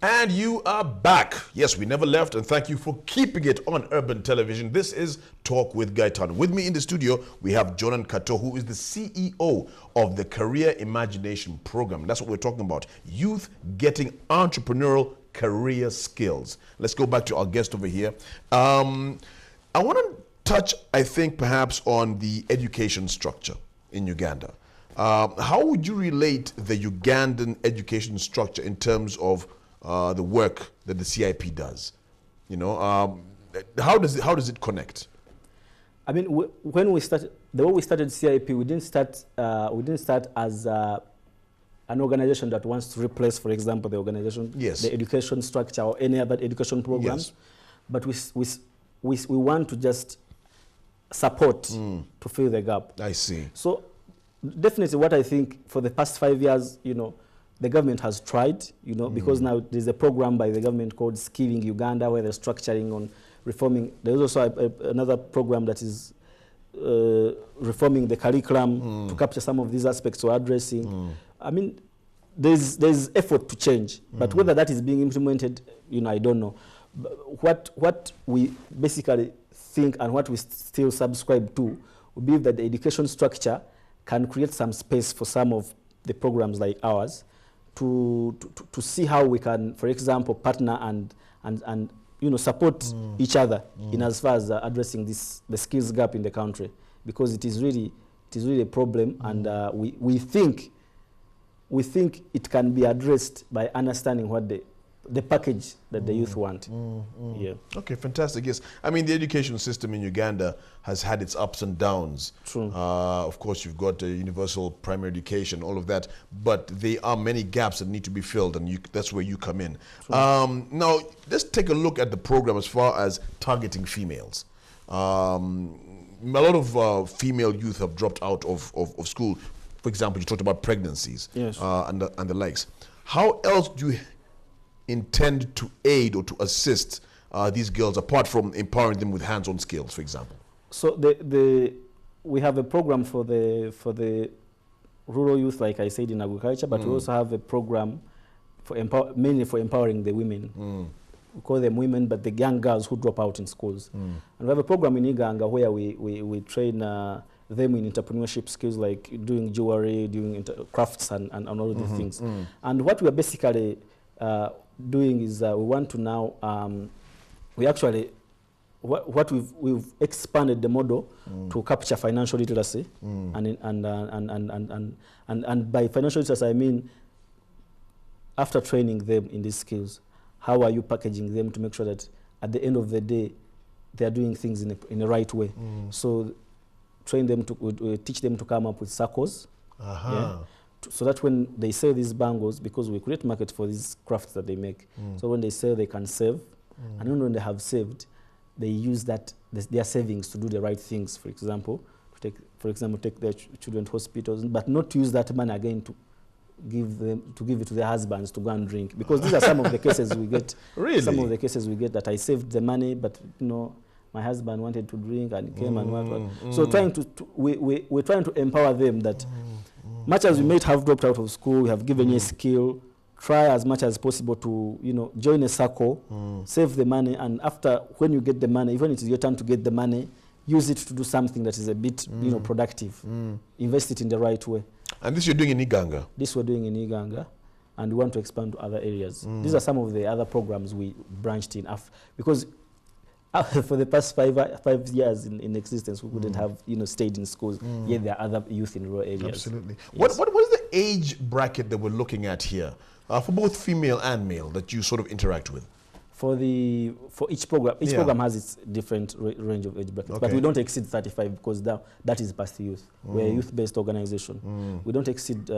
And you are back. Yes, we never left, and thank you for keeping it on Urban Television. This is Talk with Gaetano. With me in the studio, we have Jonan Kato, who is the CEO of the Career Imagination Program. That's what we're talking about. Youth getting entrepreneurial career skills. Let's go back to our guest over here. I want to touch, I think, perhaps on the education structure in Uganda. How would you relate the Ugandan education structure in terms of the work that the CIP does? You know, how does it connect? I mean, when we started, the way we started CIP, we didn't start as an organization that wants to replace, for example, the organization, yes, the education structure or any other education programs. Yes. But we want to just support to fill the gap. I see. So definitely, what I think for the past 5 years, you know, the government has tried, you know, because now there's a program by the government called Skilling Uganda, where they're structuring on reforming. There's also another program that is reforming the curriculum to capture some of these aspects we're addressing. I mean, there's effort to change, but whether that is being implemented, you know, I don't know. But what we basically think and what we still subscribe to, we believe that the education structure can create some space for some of the programs like ours to see how we can, for example, partner and you know, support each other in as far as addressing the skills gap in the country, because it is really a problem, and we think it can be addressed by understanding what the package that the youth want. Yeah. Okay, fantastic. Yes, I mean, the education system in Uganda has had its ups and downs. True. Of course, you've got universal primary education, all of that, but there are many gaps that need to be filled, and that's where you come in. Now, let's take a look at the program as far as targeting females. A lot of female youth have dropped out of school. For example, you talked about pregnancies, yes, and the likes. How else do you intend to aid or to assist these girls, apart from empowering them with hands-on skills, for example? So we have a program for the rural youth, like I said, in agriculture, but we also have a program for mainly for empowering the women. We call them women, but the young girls who drop out in schools. And we have a program in Iganga where we train them in entrepreneurship skills, like doing jewelry, doing crafts, and all of these things. And what we are basically doing is we want to now we actually what we've expanded the model to capture financial literacy, and by financial literacy I mean, after training them in these skills, how are you packaging them to make sure that at the end of the day they are doing things in the right way? So train them to teach them to come up with circles. Yeah, so that when they sell these bangles, because we create market for these crafts that they make, so when they sell, they can save, and then when they have saved, they use that their savings to do the right things. For example, take their children to hospitals, but not to use that money again to give it to their husbands to go and drink, because these are some of the cases we get. Really? Some of the cases we get that I saved the money, but you know, my husband wanted to drink and came and what. So we're trying to empower them that much as we might have dropped out of school, we have given you a skill, try as much as possible to, you know, join a circle, save the money, and after, when you get the money, even if it's your turn to get the money, use it to do something that is a bit, you know, productive. Invest it in the right way. And this you're doing in Iganga? This we're doing in Iganga, and we want to expand to other areas. These are some of the other programs we branched in, because for the past 5 years in existence, we wouldn't have, you know, stayed in schools. Yet there are other youth in rural areas. Absolutely. Yes. What is the age bracket that we're looking at here, for both female and male, that you sort of interact with? For each program has its different range of age brackets, but we don't exceed 35, because that is past youth. We're a youth-based organization. We don't exceed.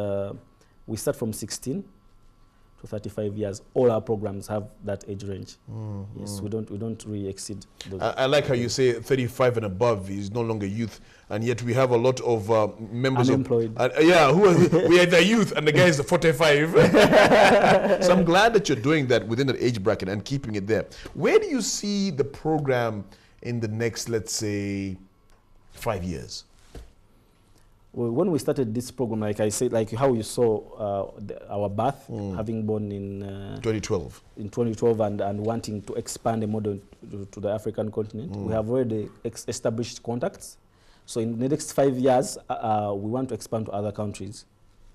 We start from 16 to 35 years. All our programs have that age range. Yes, we don't really exceed those. I like how you say 35 and above is no longer youth, and yet we have a lot of members unemployed. We are the youth, and the guy is 45. So I'm glad that you're doing that within that age bracket and keeping it there. Where do you see the program in the next, let's say, 5 years? When we started this program, like I said, like how you saw our birth, having born in 2012. In 2012, and wanting to expand the model to the African continent, we have already established contacts. So in the next 5 years, we want to expand to other countries.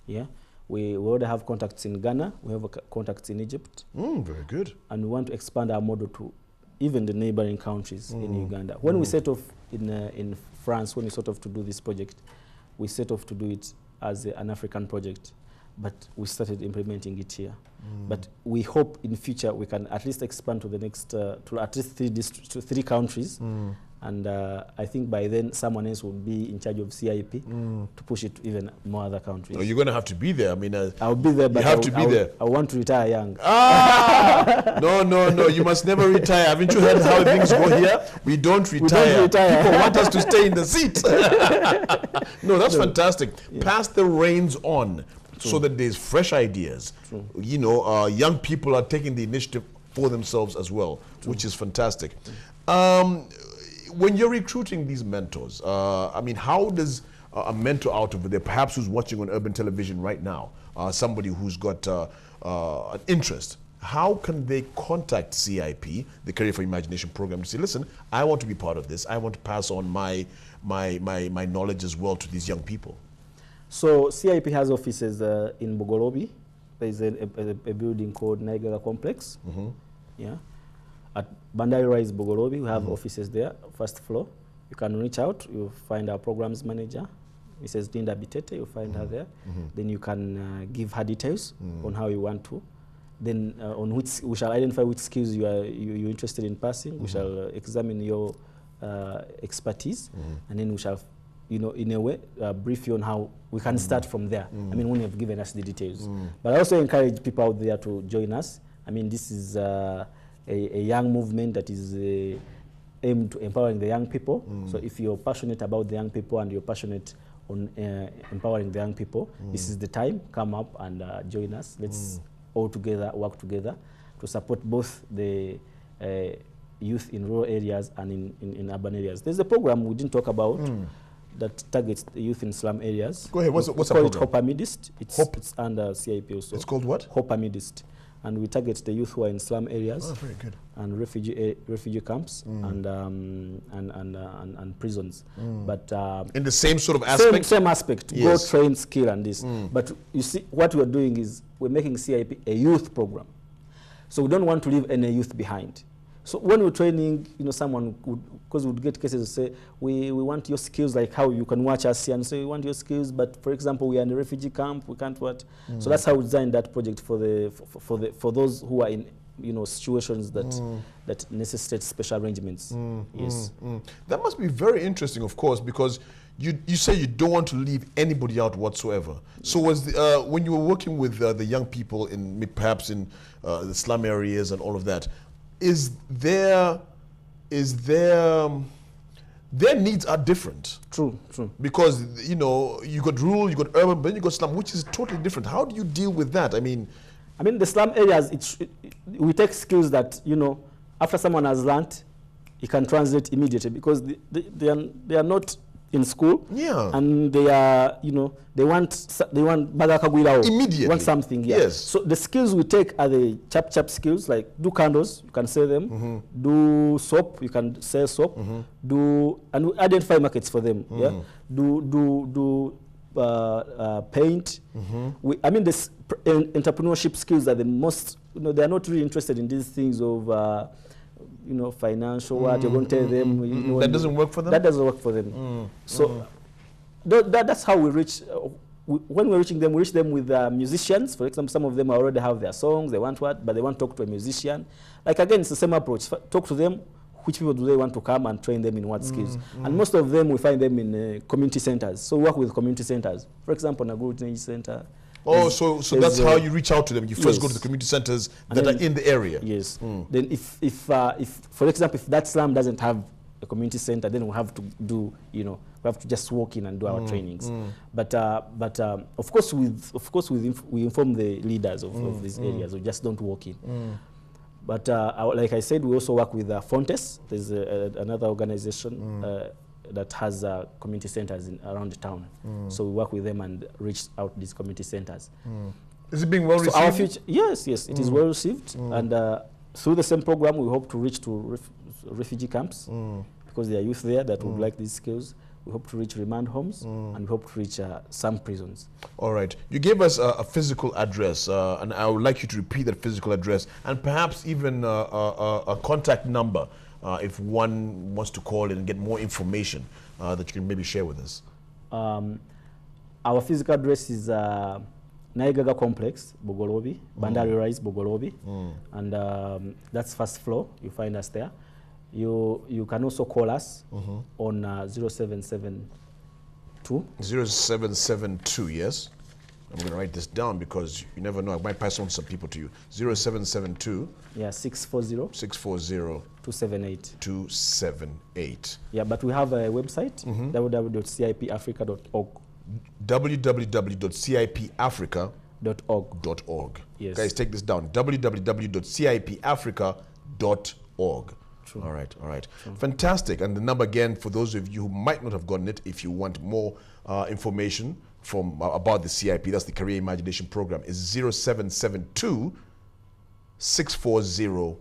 Yeah, we already have contacts in Ghana. We have contacts in Egypt. Very good. And we want to expand our model to even the neighboring countries in Uganda. When we set off in France, when we set off to do this project, we set off to do it as an African project, but we started implementing it here. But we hope in future we can at least expand to the next, to at least 3 countries. And I think by then someone else will be in charge of CIP to push it to even more other countries. Oh, you're going to have to be there. I mean, I'll be there, but I want to retire young. No, you must never retire. Haven't you heard how things go here? We don't retire. People want us to stay in the seat. No, that's fantastic. Yeah. Pass the reins on so that there's fresh ideas. You know, young people are taking the initiative for themselves as well, which is fantastic. When you're recruiting these mentors, I mean, how does a mentor out of there, perhaps who's watching on urban television right now, somebody who's got an interest, how can they contact CIP, the Career for Imagination program, to say, listen, I want to be part of this. I want to pass on my knowledge as well to these young people? So CIP has offices in Bogorobi. There's a building called Niagara Complex. Yeah. At Bandari Rise, Bogorobi, we have offices there, first floor. You can reach out, you'll find our programs manager, Mrs. Linda Bitete, you'll find her there. Then you can give her details on how you want to. Then on which we shall identify which skills you're interested in passing. We shall examine your expertise, and then we shall, you know, in a way, brief you on how we can start from there. I mean, when you've given us the details. But I also encourage people out there to join us. I mean, this is a young movement that is aimed to empowering the young people. So if you're passionate about the young people and you're passionate on empowering the young people, this is the time. Come up and join us. Let's all together work together to support both the youth in rural areas and in urban areas. There's a program we didn't talk about that targets the youth in slum areas. Go ahead. What's the program? It's called Hopamidist. It's under CIP also. It's called what? Hopamidist. And we target the youth who are in slum areas, very good. And refugee camps and prisons. But in the same sort of aspect. Same aspect. Yes. Go train, skill, and this. But you see, what we are doing is we're making CIP a youth program. So we don't want to leave any youth behind. So when we're training, you know, someone would, because we would get cases to say, we want your skills, like how you can watch us here and say, we want your skills, but for example, we are in a refugee camp, we can't what. So that's how we designed that project for those who are in, you know, situations that necessitate special arrangements. Yes. That must be very interesting, of course, because you say you don't want to leave anybody out whatsoever. So was the, when you were working with the young people in perhaps in the slum areas and all of that, their needs are different. True. Because, you know, you got rural, you got urban, but then you got slum, which is totally different. How do you deal with that? I mean, the slum areas, we take skills that, you know, after someone has learned, he can translate immediately, because they are not in school, and they are, you know, they want immediately, want something. Yes. So the skills we take are the chap skills, like do candles, you can sell them. Do soap, you can sell soap. And we identify markets for them. Do paint. This entrepreneurship skills are the most. You know, they are not really interested in these things of. You know, financial what you're going to tell them. You know, that doesn't work for them? That doesn't work for them. So that's how we reach, when we're reaching them, we reach them with musicians. For example, some of them already have their songs, they want what, but they want to talk to a musician. Like again, it's the same approach. Talk to them, which people do they want to come and train them in what skills. And most of them, we find them in community centers. So we work with community centers. For example, Naguru Teenage Center. Oh, so that's how you reach out to them. You first go to the community centers that are in the area. Yes. Then if for example, if that slum doesn't have a community center, then we have to do, you know, we have to just walk in and do our trainings. But of course we inform the leaders of these areas. We just don't walk in. But like I said, we also work with Fontes. There's another organization, that has community centers around town. So we work with them and reach out these community centers. Is it being well received? So our future, yes, it is well received. And through the same program, we hope to reach to refugee camps because there are youth there that would like these skills. We hope to reach remand homes and we hope to reach some prisons. All right. You gave us a physical address, and I would like you to repeat that physical address and perhaps even a contact number if one wants to call in and get more information that you can maybe share with us. Our physical address is Naigaga Complex, Bogolobi, Bandari Rise, Bogolobi, and that's first floor. You find us there. You can also call us on 0772. 0772, yes. I'm going to write this down because you never know. I might pass on some people to you. 0772. Yeah, 640. 640. 278. 278. Yeah, but we have a website, www.cipafrica.org. www.cipafrica.org. Yes. Guys, take this down. www.cipafrica.org. True. All right, all right. True. Fantastic. And the number again, for those of you who might not have gotten it, if you want more information from about the CIP, that's the Career Imagination Program, is 0772 640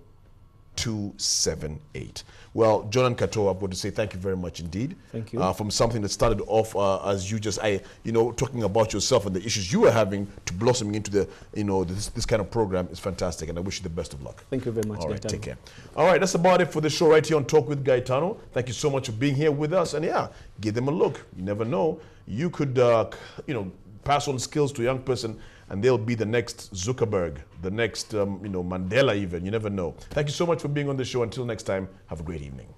278. Well, John and Kato, I'm going to say thank you very much indeed. Thank you. From something that started off as you just, talking about yourself and the issues you were having to blossoming into the, this kind of program is fantastic, and I wish you the best of luck. Thank you very much. All right, Gaetano. take care. All right, that's about it for the show right here on Talk with Gaetano. Thank you so much for being here with us, and yeah, give them a look. You never know. You could, pass on skills to a young person, and they'll be the next Zuckerberg, the next, Mandela even. You never know. Thank you so much for being on the show. Until next time, have a great evening.